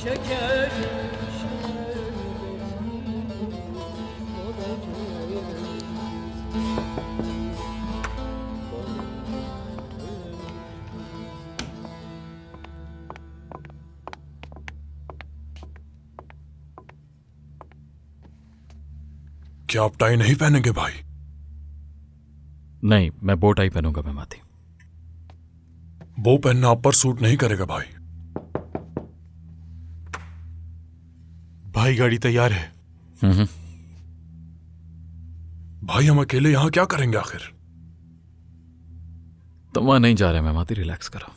क्या आप टाई नहीं पहनेंगे भाई? नहीं, मैं बो टाई पहनूंगा मेहमाती। वो पहनना आप पर सूट नहीं करेगा भाई। भाई गाड़ी तैयार है। भाई हम अकेले यहां क्या करेंगे आखिर? तुम वहां नहीं जा रहे मेहमाती, रिलैक्स करो।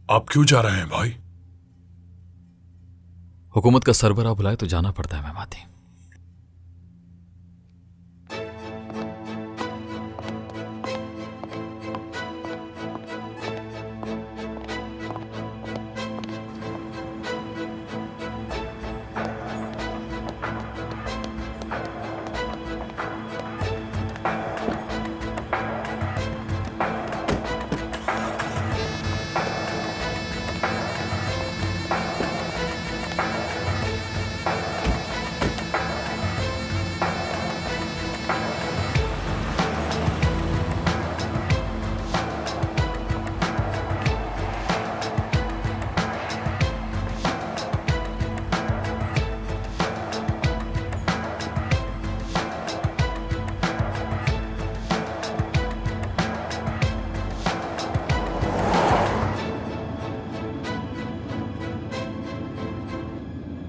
आप क्यों जा रहे हैं भाई? हुकूमत का सरबराह बुलाए तो जाना पड़ता है मेहमाती।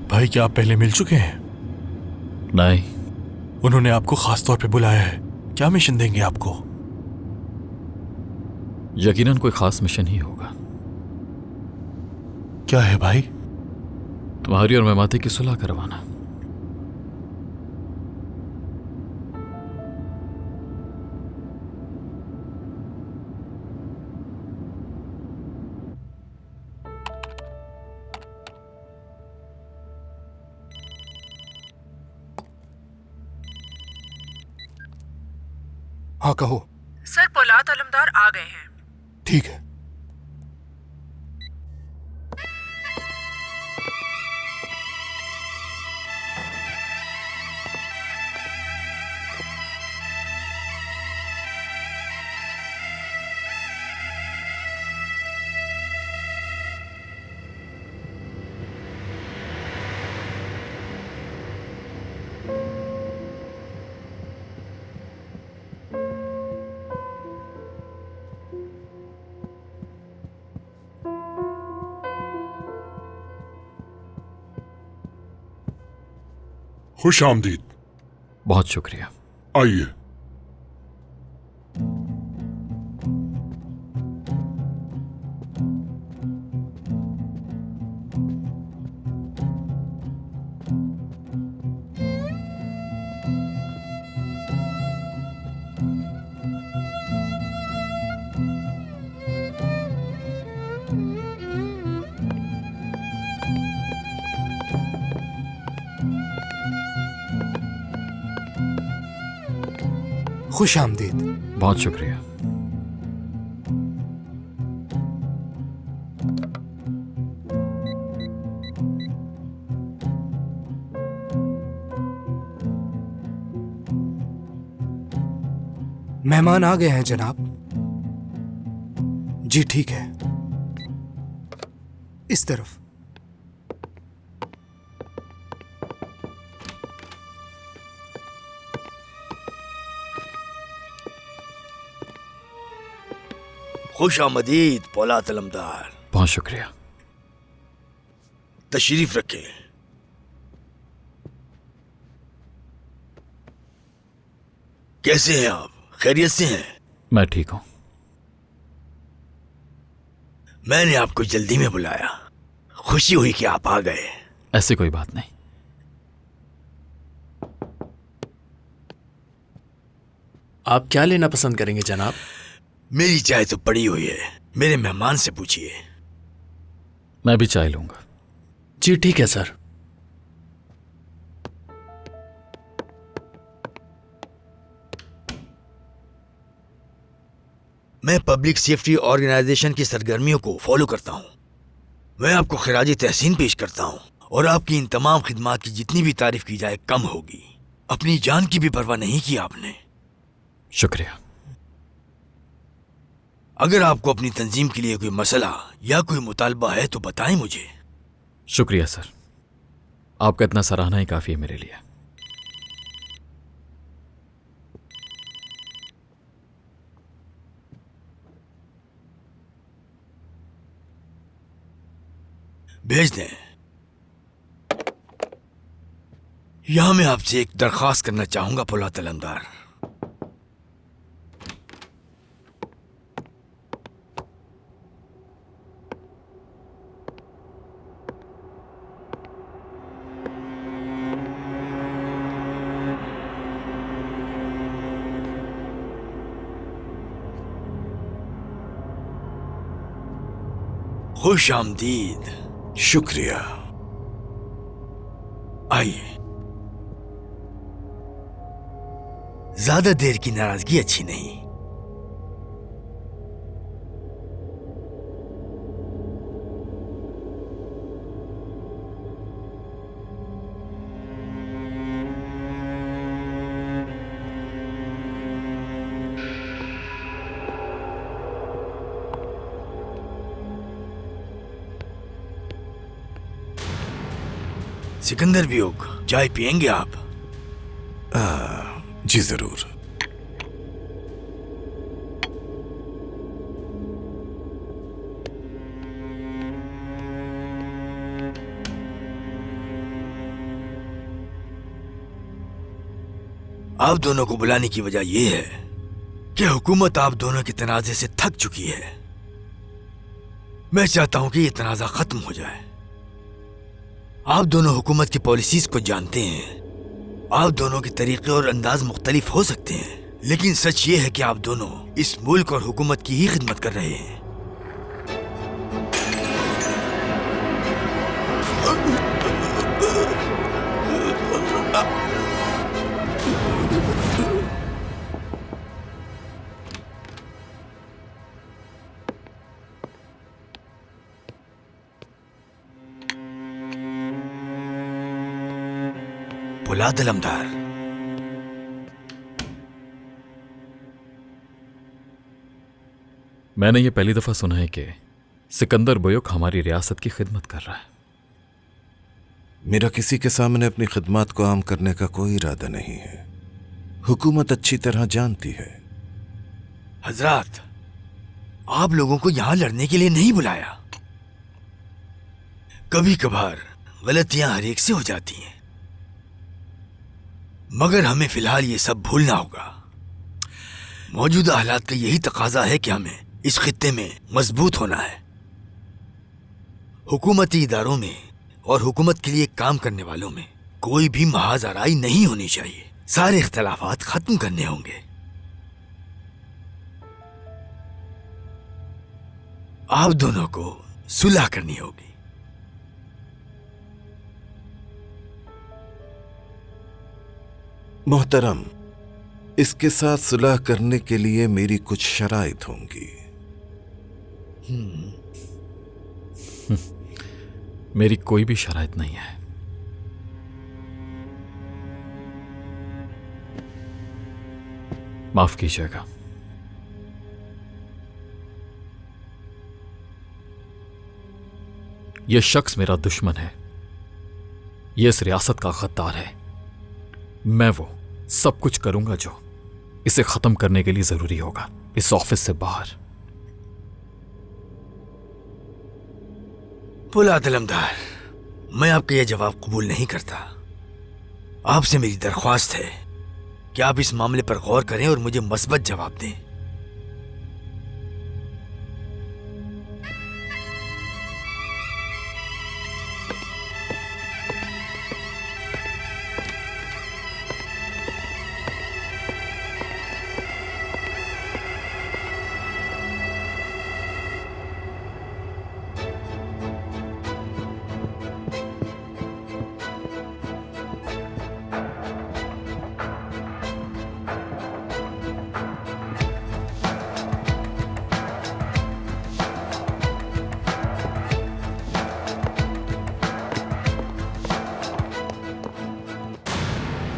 भाई क्या आप पहले मिल चुके हैं? नहीं। उन्होंने आपको खास तौर पे बुलाया है। क्या मिशन देंगे आपको? यकीनन कोई खास मिशन ही होगा। क्या है भाई? तुम्हारी और मेहमाती की सुलह करवाना। हाँ कहो। सर, पोलाद अलमदार आ गए हैं। ठीक है। खुश आमदीद। बहुत शुक्रिया। आइए। खुश आमदीद। बहुत शुक्रिया। मेहमान आ गए हैं जनाब। जी ठीक है, इस तरफ। खुश आमदीद पोलाद अलमदार। बहुत शुक्रिया। तशरीफ रखें। कैसे हैं आप? खैरियत से हैं? मैं ठीक हूं। मैंने आपको जल्दी में बुलाया, खुशी हुई कि आप आ गए। ऐसी कोई बात नहीं। आप क्या लेना पसंद करेंगे जनाब? मेरी चाय तो पड़ी हुई है, मेरे मेहमान से पूछिए। मैं भी चाय लूंगा। जी ठीक है सर। मैं पब्लिक सेफ्टी ऑर्गेनाइजेशन की सरगर्मियों को फॉलो करता हूं। मैं आपको खिराज तहसीन पेश करता हूँ और आपकी इन तमाम खिदमात की जितनी भी तारीफ की जाए कम होगी। अपनी जान की भी परवाह नहीं की आपने। शुक्रिया। अगर आपको अपनी तंजीम के लिए कोई मसला या कोई मुतालबा है तो बताएं मुझे। शुक्रिया सर, आपका इतना सराहना ही काफ़ी है मेरे लिए। भेज दें। यहां मैं आपसे एक दरख्वास्त करना चाहूंगा पोलाद अलमदार। खुश आमदीद। शुक्रिया। आइए। ज्यादा देर की नाराजगी अच्छी नहीं। सिकंदर बियोग, चाय पियेंगे आप? जी जरूर। आप दोनों को बुलाने की वजह यह है कि हुकूमत आप दोनों के तनाजे से थक चुकी है। मैं चाहता हूं कि यह तनाजा खत्म हो जाए। आप दोनों हुकूमत की पॉलिसीज को जानते हैं। आप दोनों के तरीके और अंदाज मुख्तलिफ हो सकते हैं, लेकिन सच ये है कि आप दोनों इस मुल्क और हुकूमत की ही खिदमत कर रहे हैं। पोलाद अलमदार, मैंने ये पहली दफा सुना है कि सिकंदर बुयोक हमारी रियासत की खिदमत कर रहा है। मेरा किसी के सामने अपनी खिदमत को आम करने का कोई इरादा नहीं है। हुकूमत अच्छी तरह जानती है। हजरात, आप लोगों को यहां लड़ने के लिए नहीं बुलाया। कभी कभार गलतियां हर एक से हो जाती हैं, मगर हमें फिलहाल ये सब भूलना होगा। मौजूदा हालात का यही तकाजा है कि हमें इस खित्ते में मजबूत होना है। हुकूमती इदारों में और हुकूमत के लिए काम करने वालों में कोई भी महाज आराई नहीं होनी चाहिए। सारे इख्तलाफात खत्म करने होंगे। आप दोनों को सुलह करनी होगी। मोहतरम, इसके साथ सुलह करने के लिए मेरी कुछ शराइत होंगी। मेरी कोई भी शराइत नहीं है। माफ कीजिएगा। यह शख्स मेरा दुश्मन है। यह इस रियासत का गद्दार है। मैं वो सब कुछ करूंगा जो इसे खत्म करने के लिए जरूरी होगा, इस ऑफिस से बाहर। पोलाद अलमदार, मैं आपका यह जवाब कबूल नहीं करता। आपसे मेरी दरख्वास्त है कि आप इस मामले पर गौर करें और मुझे मस्बत जवाब दें।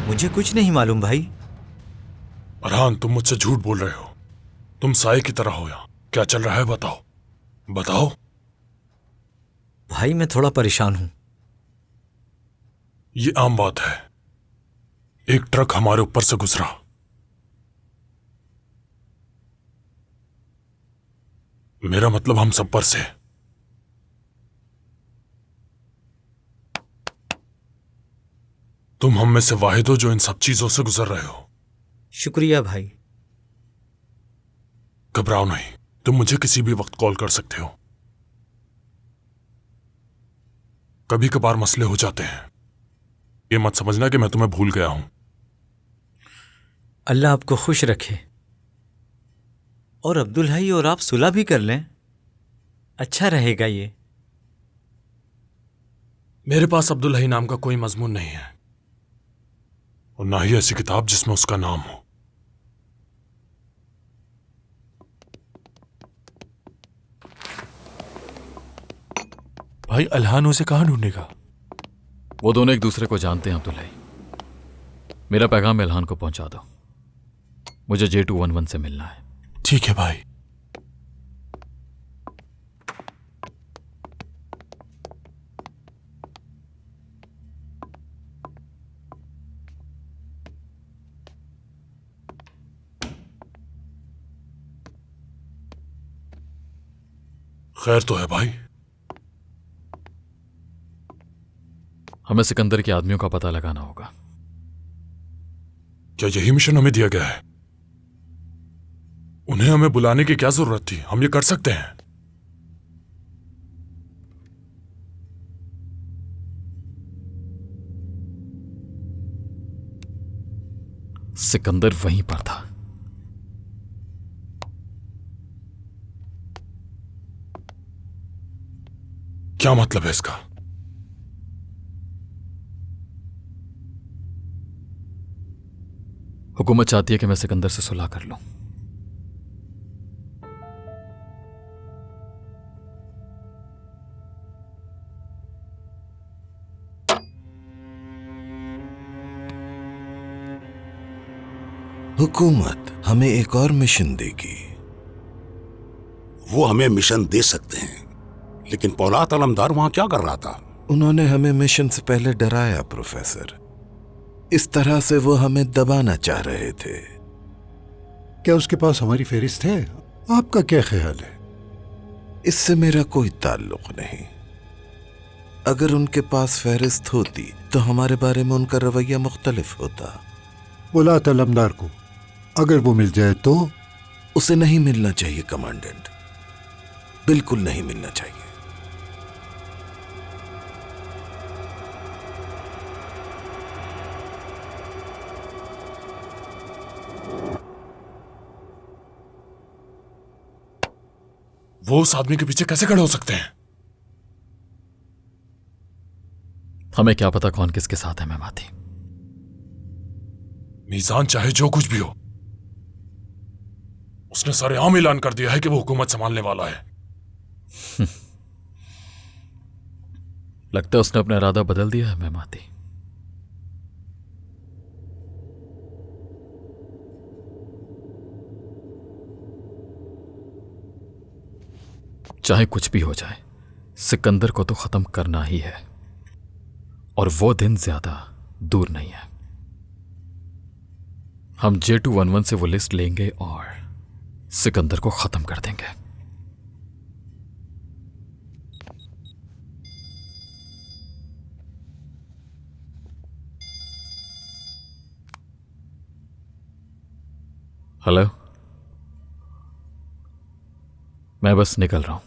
मुझे कुछ नहीं मालूम भाई। अरहान, तुम मुझसे झूठ बोल रहे हो। तुम साए की तरह हो यहाँ। क्या चल रहा है बताओ, बताओ। भाई मैं थोड़ा परेशान हूं। ये आम बात है। एक ट्रक हमारे ऊपर से गुजरा। मेरा मतलब हम सब पर से। तुम हम में से वाहिद हो जो इन सब चीजों से गुजर रहे हो। शुक्रिया भाई। घबराओ नहीं, तुम मुझे किसी भी वक्त कॉल कर सकते हो। कभी कभार मसले हो जाते हैं। ये मत समझना कि मैं तुम्हें भूल गया हूं। अल्लाह आपको खुश रखे। और अब्दुल भाई और आप सुलह भी कर लें, अच्छा रहेगा ये। मेरे पास अब्दुल हई नाम का कोई मजमून नहीं है, और ना ही ऐसी किताब जिसमें उसका नाम हो। भाई अल्हान उसे कहां ढूंढेगा? वो दोनों एक दूसरे को जानते हैं अब्दुल हई। मेरा पैगाम इल्हान को पहुंचा दो। मुझे J211 से मिलना है। ठीक है भाई। खैर तो है भाई। हमें सिकंदर के आदमियों का पता लगाना होगा। क्या यही मिशन हमें दिया गया है? उन्हें हमें बुलाने की क्या जरूरत थी? हम ये कर सकते हैं। सिकंदर वहीं पर था। क्या मतलब है इसका? हुकूमत चाहती है कि मैं सिकंदर से सुलह कर लूं। हुकूमत हमें एक और मिशन देगी। वो हमें मिशन दे सकते हैं, लेकिन पौलात अलमदार वहां क्या कर रहा था? उन्होंने हमें मिशन से पहले डराया प्रोफेसर। इस तरह से वो हमें दबाना चाह रहे थे। क्या उसके पास हमारी फेहरिस्त है? आपका क्या ख्याल है? इससे मेरा कोई ताल्लुक नहीं। अगर उनके पास फेहरिस्त होती तो हमारे बारे में उनका रवैया मुख्तलिफ होता। पौलात अलमदार को अगर वो मिल जाए तो? उसे नहीं मिलना चाहिए कमांडेंट, बिल्कुल नहीं मिलना चाहिए। वो उस आदमी के पीछे कैसे खड़े हो सकते हैं? हमें क्या पता कौन किसके साथ है मेमाती। मीजान चाहे जो कुछ भी हो, उसने सरेआम ऐलान कर दिया है कि वो हुकूमत संभालने वाला है। लगता है उसने अपना इरादा बदल दिया है मेमाती। चाहे कुछ भी हो जाए, सिकंदर को तो खत्म करना ही है, और वो दिन ज्यादा दूर नहीं है। हम J211 से वो लिस्ट लेंगे और सिकंदर को खत्म कर देंगे। हेलो, मैं बस निकल रहा हूं।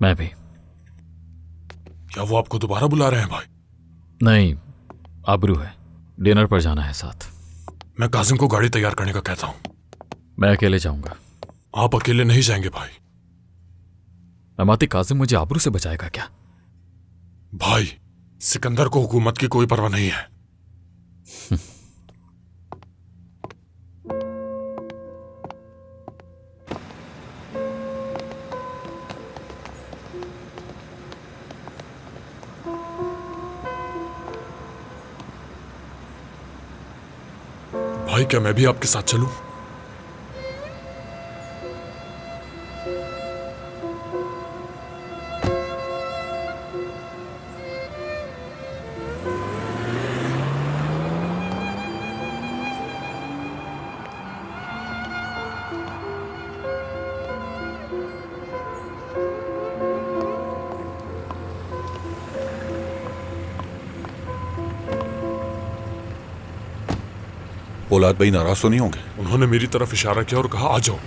मैं भी। क्या वो आपको दोबारा बुला रहे हैं भाई? नहीं, आबरू है, डिनर पर जाना है साथ। मैं काजिम को गाड़ी तैयार करने का कहता हूं। मैं अकेले जाऊंगा। आप अकेले नहीं जाएंगे भाई। मेमाती, काजिम मुझे आबरू से बचाएगा क्या? भाई, सिकंदर को हुकूमत की कोई परवाह नहीं है। भाई, क्या मैं भी आपके साथ चलूं? पोलाद भाई नाराज तो नहीं होंगे? उन्होंने मेरी तरफ इशारा किया और कहा आ जाओ।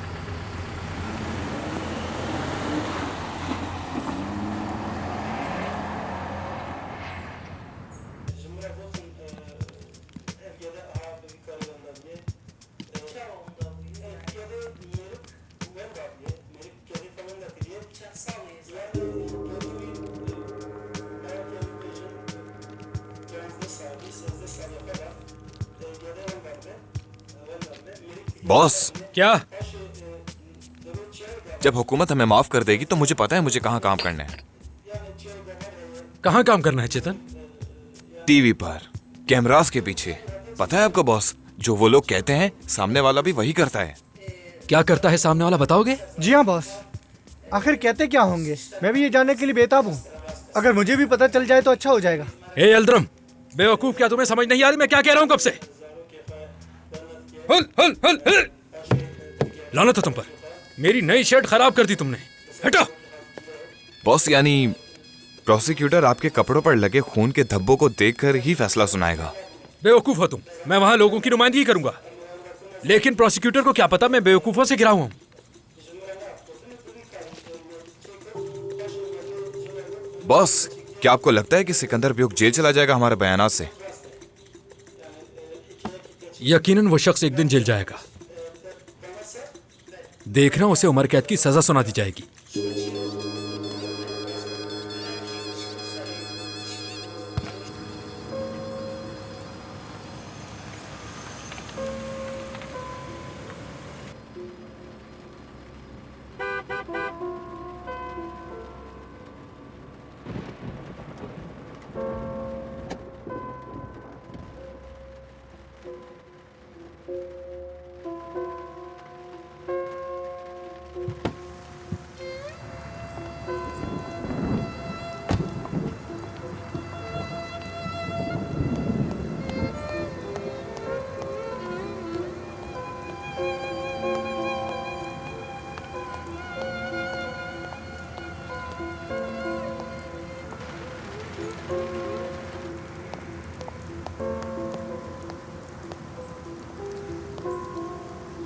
बॉस, क्या? जब हुकूमत हमें माफ कर देगी तो मुझे पता है मुझे कहाँ काम करना है। कहाँ काम करना है चेतन? टीवी पर, कैमरास के पीछे। पता है आपको बॉस, जो वो लोग कहते हैं सामने वाला भी वही करता है। क्या करता है सामने वाला, बताओगे? जी हाँ बॉस, आखिर कहते क्या होंगे? मैं भी ये जानने के लिए बेताब हूँ। अगर मुझे भी पता चल जाए तो अच्छा हो जाएगा। ए एल्द्रम, बेवकूफ, क्या तुम्हें समझ नहीं आ रही मैं क्या कह रहा हूँ कब से? हल हल हल हल। लानत है तुम पर, मेरी नई शर्ट खराब कर दी तुमने, हटो। बॉस, यानी प्रोसिक्यूटर आपके कपड़ों पर लगे खून के धब्बों को देखकर ही फैसला सुनाएगा। बेवकूफ हो तुम। मैं वहां लोगों की नुमाइंदगी करूंगा, लेकिन प्रोसिक्यूटर को क्या पता मैं बेवकूफों से घिरा हूं। बॉस, क्या आपको लगता है कि सिकंदर ब्यूक जेल चला जाएगा हमारे बयानात से? यकीनन वो शख्स एक दिन जेल जाएगा। देखना, उसे उम्र कैद की सजा सुना दी जाएगी।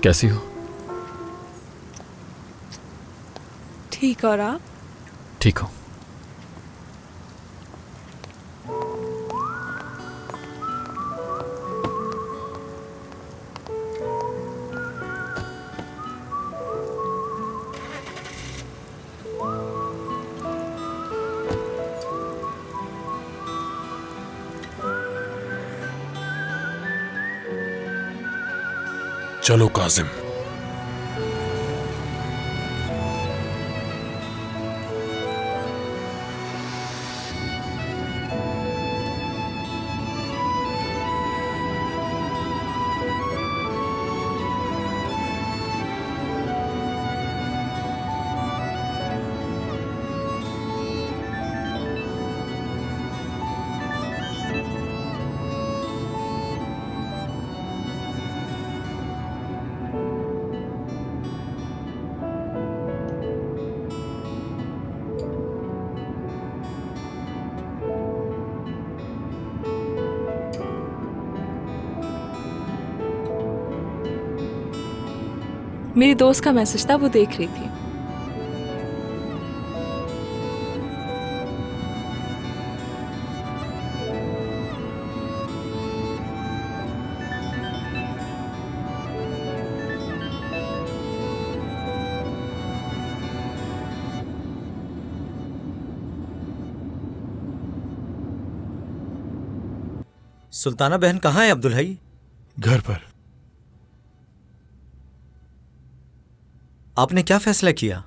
कैसी हो? ठीक, और आप? ठीक हो। चलो काजिम। मेरी दोस्त का मैसेज था, वो देख रही थी। सुल्ताना बहन कहाँ है अब्दुल हई? घर पर। आपने क्या फैसला किया?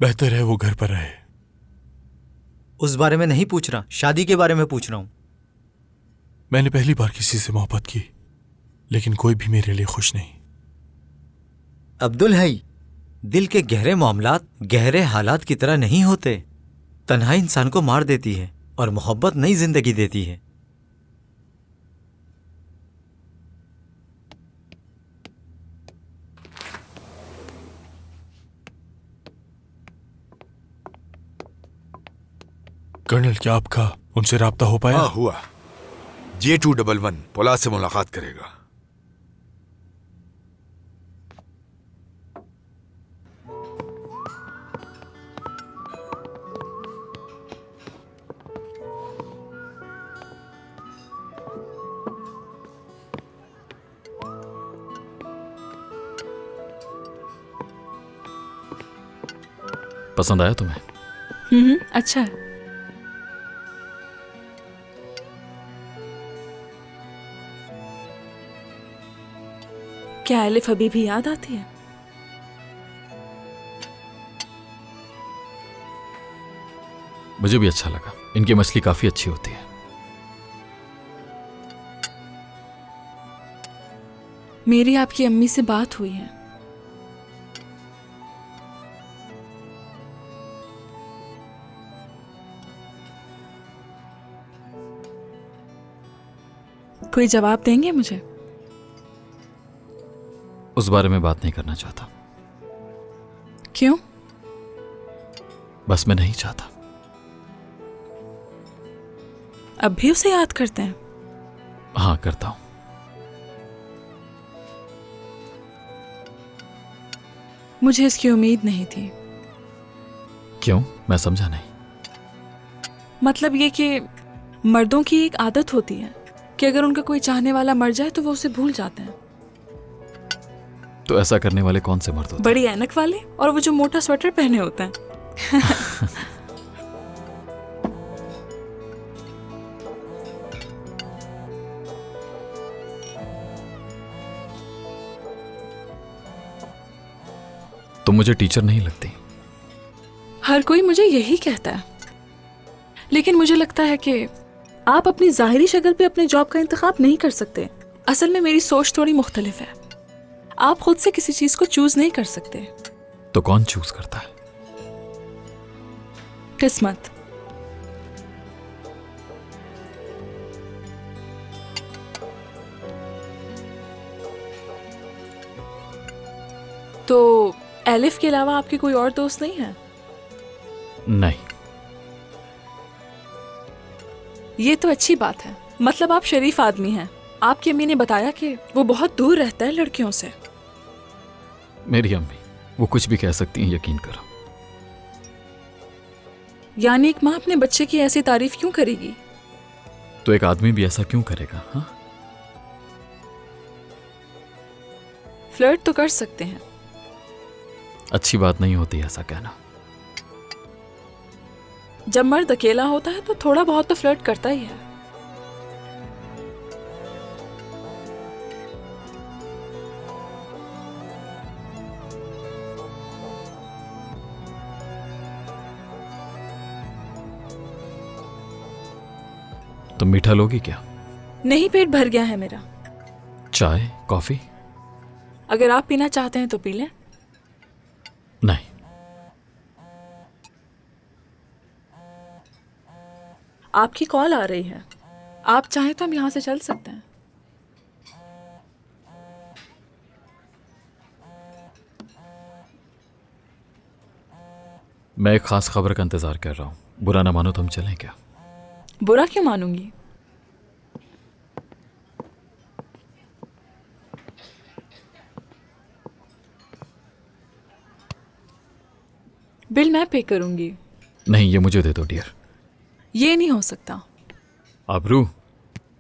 बेहतर है वो घर पर रहे। उस बारे में नहीं पूछ रहा, शादी के बारे में पूछ रहा हूं। मैंने पहली बार किसी से मोहब्बत की। लेकिन कोई भी मेरे लिए खुश नहीं। अब्दुल हई, दिल के गहरे मामलात गहरे हालात की तरह नहीं होते। तन्हाई इंसान को मार देती है और मोहब्बत नई जिंदगी देती है। कर्नल, क्या आपका उनसे राब्ता हो पाया? हाँ, हुआ। J211 पोलाद से मुलाकात करेगा। पसंद आया तुम्हें? अच्छा है। क्या एलिफ अभी भी याद आती है? मुझे भी अच्छा लगा। इनकी मछली काफी अच्छी होती है। मेरी आपकी अम्मी से बात हुई है। कोई जवाब देंगे मुझे? उस बारे में बात नहीं करना चाहता। क्यों? बस मैं नहीं चाहता। अब भी उसे याद करते हैं? हाँ, करता हूं। मुझे इसकी उम्मीद नहीं थी। क्यों? मैं समझा नहीं। मतलब ये कि मर्दों की एक आदत होती है कि अगर उनका कोई चाहने वाला मर जाए तो वो उसे भूल जाते हैं। तो ऐसा करने वाले कौन से मर्द होते हैं? बड़ी ऐनक वाले और वो जो मोटा स्वेटर पहने होते हैं। तुम मुझे टीचर नहीं लगती। हर कोई मुझे यही कहता है, लेकिन मुझे लगता है कि आप अपनी जाहिरी शक्ल पे अपने जॉब का इंतखाब नहीं कर सकते। असल में मेरी सोच थोड़ी मुख्तलिफ है। आप खुद से किसी चीज को चूज नहीं कर सकते। तो कौन चूज करता है? किस्मत। तो एलिफ के अलावा आपके कोई और दोस्त नहीं है? नहीं। ये तो अच्छी बात है। मतलब आप शरीफ आदमी हैं। आपकी अम्मी ने बताया कि वो बहुत दूर रहता है लड़कियों से। मेरी अम्मी, वो कुछ भी कह सकती हैं, यकीन करो। यानी एक माँ अपने बच्चे की ऐसी तारीफ क्यों करेगी? तो एक आदमी भी ऐसा क्यों करेगा? हाँ, फ्लर्ट तो कर सकते हैं। अच्छी बात नहीं होती ऐसा कहना। जब मर्द अकेला होता है तो थोड़ा बहुत तो फ्लर्ट करता ही है। तुम मीठा लोगी क्या? नहीं, पेट भर गया है मेरा। चाय, कॉफी? अगर आप पीना चाहते हैं तो पी लें। नहीं। आपकी कॉल आ रही है। आप चाहें तो हम यहां से चल सकते हैं। मैं एक खास खबर का इंतजार कर रहा हूं। बुरा ना मानो तो हम चलें क्या? बुरा क्यों मानूंगी? बिल मैं पे करूंगी। नहीं, ये मुझे दे दो डियर। ये नहीं हो सकता। आबरू,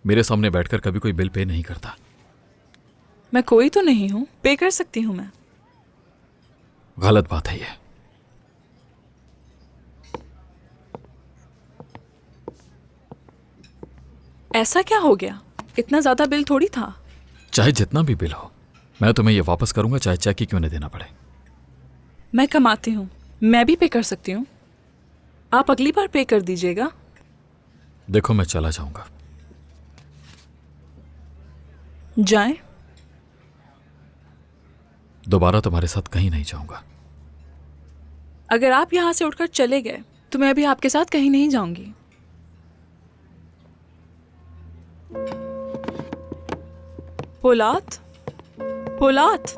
मेरे सामने बैठकर कभी कोई बिल पे नहीं करता। मैं कोई तो नहीं हूं, पे कर सकती हूं मैं। गलत बात है ये। ऐसा क्या हो गया? इतना ज्यादा बिल थोड़ी था। चाहे जितना भी बिल हो, मैं तुम्हें ये वापस करूंगा, चाहे चेक ही क्यों न देना पड़े। मैं कमाती हूँ, मैं भी पे कर सकती हूँ। आप अगली बार पे कर दीजिएगा। देखो, मैं चला जाऊंगा। जाएं? दोबारा तुम्हारे साथ कहीं नहीं जाऊंगा। अगर आप यहाँ से उठकर चले गए तो मैं भी आपके साथ कहीं नहीं जाऊंगी। पोलात, पोलात।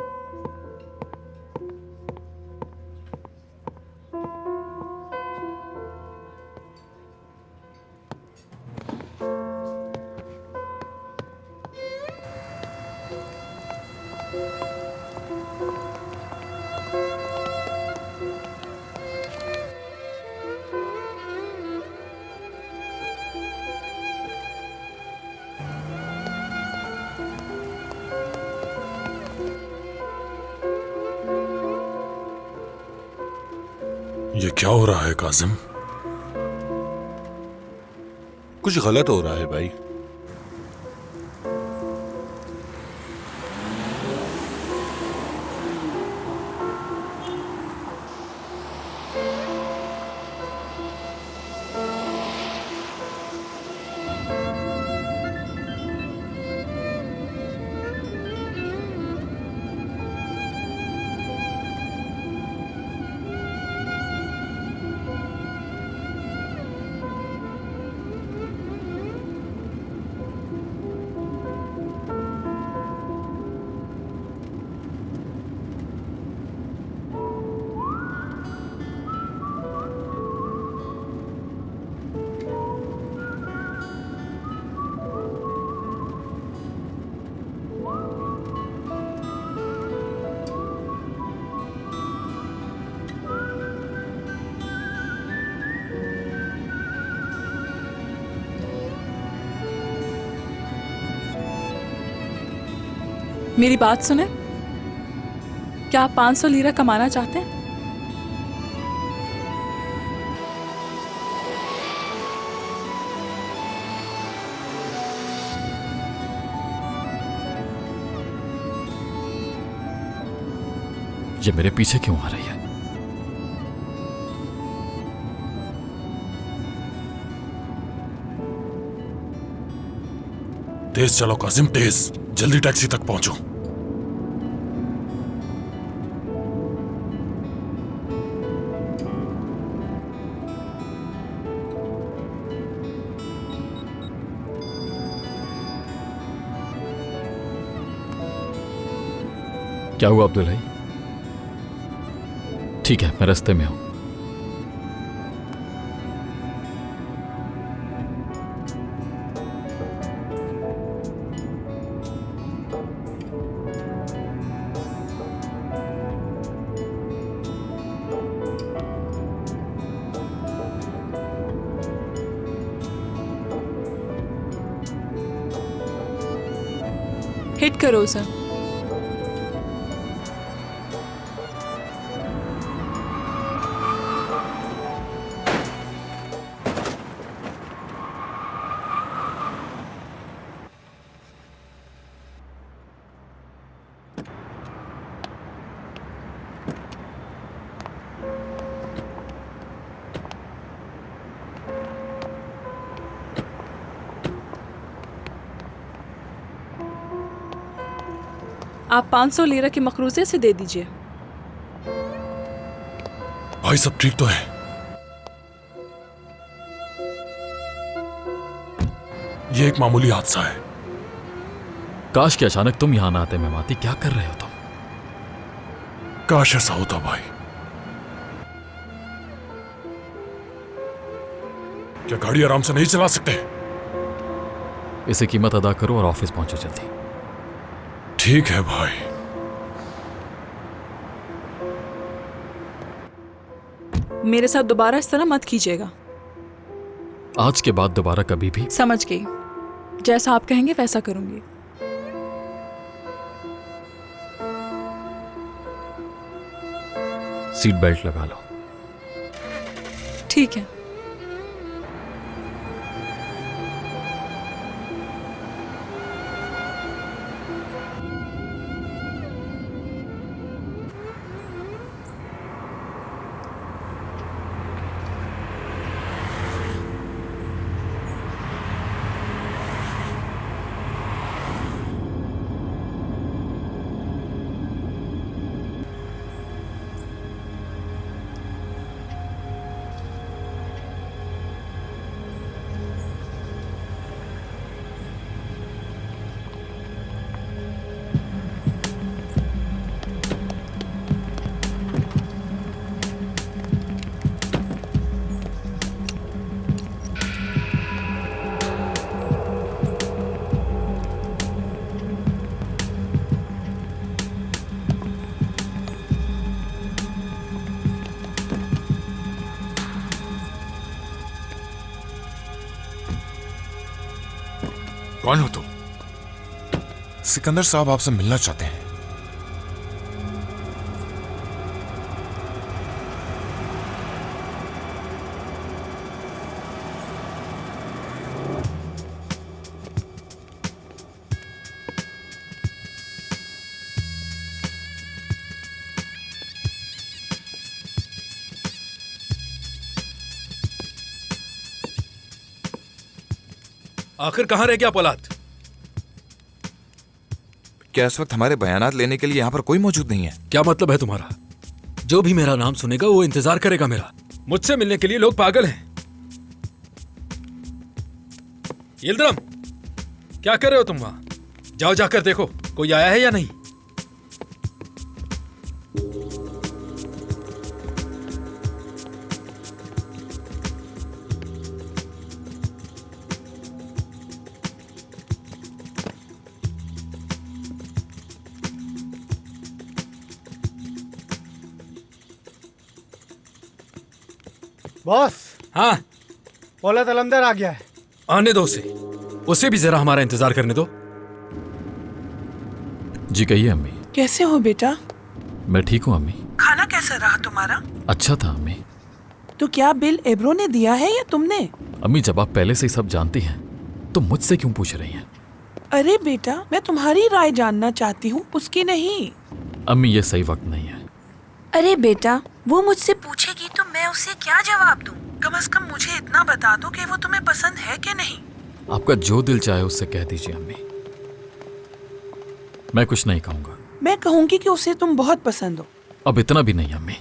ये क्या हो रहा है काजिम? कुछ गलत हो रहा है भाई। मेरी बात सुने, क्या आप 500 लीरा कमाना चाहते हैं? ये मेरे पीछे क्यों आ रही है? तेज चलो काजिम, तेज। जल्दी टैक्सी तक पहुंचो। क्या हुआ अब्दुल भाई? ठीक है, मैं रास्ते में हूं। हिट करो सर। आप 500 लीरा के मकरूजे से दे दीजिए। भाई सब ठीक तो है? ये एक मामूली हादसा है। काश कि अचानक तुम यहां ना आते मेमाती। क्या कर रहे हो तुम? काश ऐसा होता भाई। क्या गाड़ी आराम से नहीं चला सकते? इसे कीमत अदा करो और ऑफिस पहुंचो जल्दी। ठीक है भाई। मेरे साथ दोबारा इस तरह मत कीजिएगा। आज के बाद दोबारा कभी भी। समझ गई, जैसा आप कहेंगे वैसा करूंगी। सीट बेल्ट लगा लो। ठीक है। कौन हो तुम? सिकंदर साहब आपसे मिलना चाहते हैं। आखिर कहां रह गया पोलाद? क्या इस वक्त हमारे बयानात लेने के लिए यहाँ पर कोई मौजूद नहीं है? क्या मतलब है तुम्हारा? जो भी मेरा नाम सुनेगा वो इंतजार करेगा मेरा। मुझसे मिलने के लिए लोग पागल हैं। यिल्दिरम, क्या कर रहे हो तुम वहां? जाओ जाकर देखो कोई आया है या नहीं। बॉस। हाँ, पोलाद अलमदार आ गया है। आने दो उसे भी जरा हमारा इंतजार करने दो। जी कहिए अम्मी। कैसे हो बेटा? मैं ठीक हूँ अम्मी। खाना कैसा रहा तुम्हारा? अच्छा था अम्मी। तो क्या बिल एब्रो ने दिया है या तुमने? अम्मी जब आप पहले से ही सब जानती हैं तो मुझसे क्यों पूछ रही हैं? अरे बेटा, मैं तुम्हारी राय जानना चाहती हूँ, उसकी नहीं। अम्मी ये सही वक्त नहीं है। अरे बेटा, वो मुझसे पूछेगी तो मैं उसे क्या जवाब दूं? कम से कम मुझे इतना बता दो कि वो तुम्हें पसंद है कि नहीं। आपका जो दिल चाहे उससे कह दीजिए अम्मी, मैं कुछ नहीं कहूंगा। मैं कहूंगी कि उसे तुम बहुत पसंद हो। अब इतना भी नहीं अम्मी।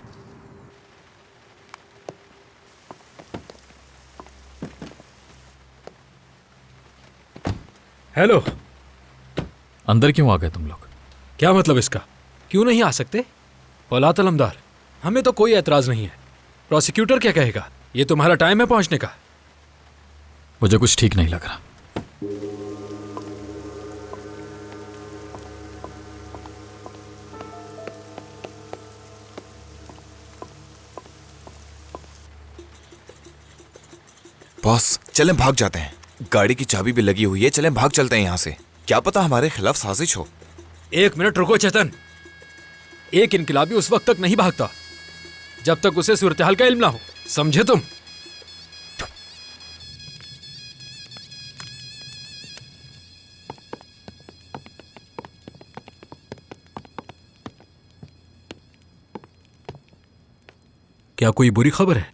हेलो। अंदर क्यों आ गए तुम लोग? क्या मतलब इसका? क्यों नहीं आ सकते? पोलाद अलमदार, हमें तो कोई एतराज नहीं है। प्रोसिक्यूटर क्या कहेगा? ये तुम्हारा टाइम है पहुंचने का। मुझे कुछ ठीक नहीं लग रहा। बॉस, चलें भाग जाते हैं। गाड़ी की चाबी भी लगी हुई है, चलें भाग चलते हैं यहाँ से। क्या पता हमारे खिलाफ साजिश हो। 1 मिनट रुको चेतन। एक इनकलाबी उस वक्त तक नहीं भागता जब तक उसे सूरत हाल का इल्म ना हो, समझे तुम? क्या कोई बुरी खबर है?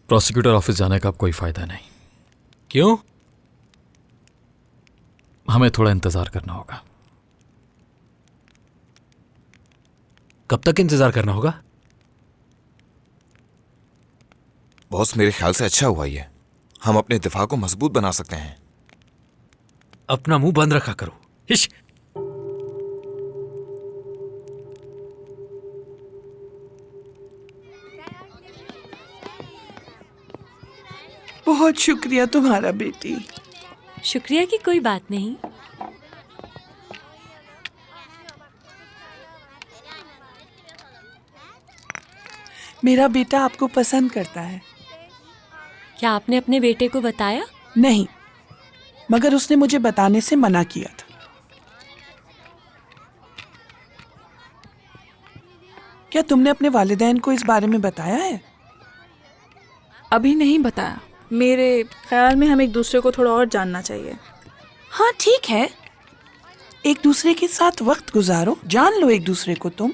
प्रोसिक्यूटर ऑफिस जाने का अब कोई फायदा नहीं। क्यों? हमें थोड़ा इंतजार करना होगा। कब तक इंतजार करना होगा? बॉस, मेरे ख्याल से अच्छा हुआ ये। हम अपने दिफा को मजबूत बना सकते हैं। अपना मुंह बंद रखा करो। हिश। बहुत शुक्रिया तुम्हारा बेटी। शुक्रिया की कोई बात नहीं। मेरा बेटा आपको पसंद करता है। क्या आपने अपने बेटे को बताया? नहीं, मगर उसने मुझे बताने से मना किया था। क्या तुमने अपने वालिदैन को इस बारे में बताया है? अभी नहीं बताया। मेरे ख्याल में हम एक दूसरे को थोड़ा और जानना चाहिए। हाँ ठीक है, एक दूसरे के साथ वक्त गुजारो, जान लो एक दूसरे को तुम,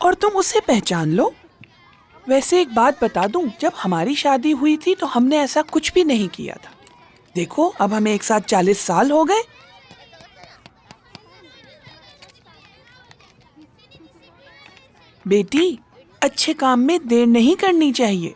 और तुम उसे पहचान लो। वैसे एक बात बता दूं, जब हमारी शादी हुई थी तो हमने ऐसा कुछ भी नहीं किया था। देखो अब हमें एक साथ 40 साल हो गए। बेटी, अच्छे काम में देर नहीं करनी चाहिए।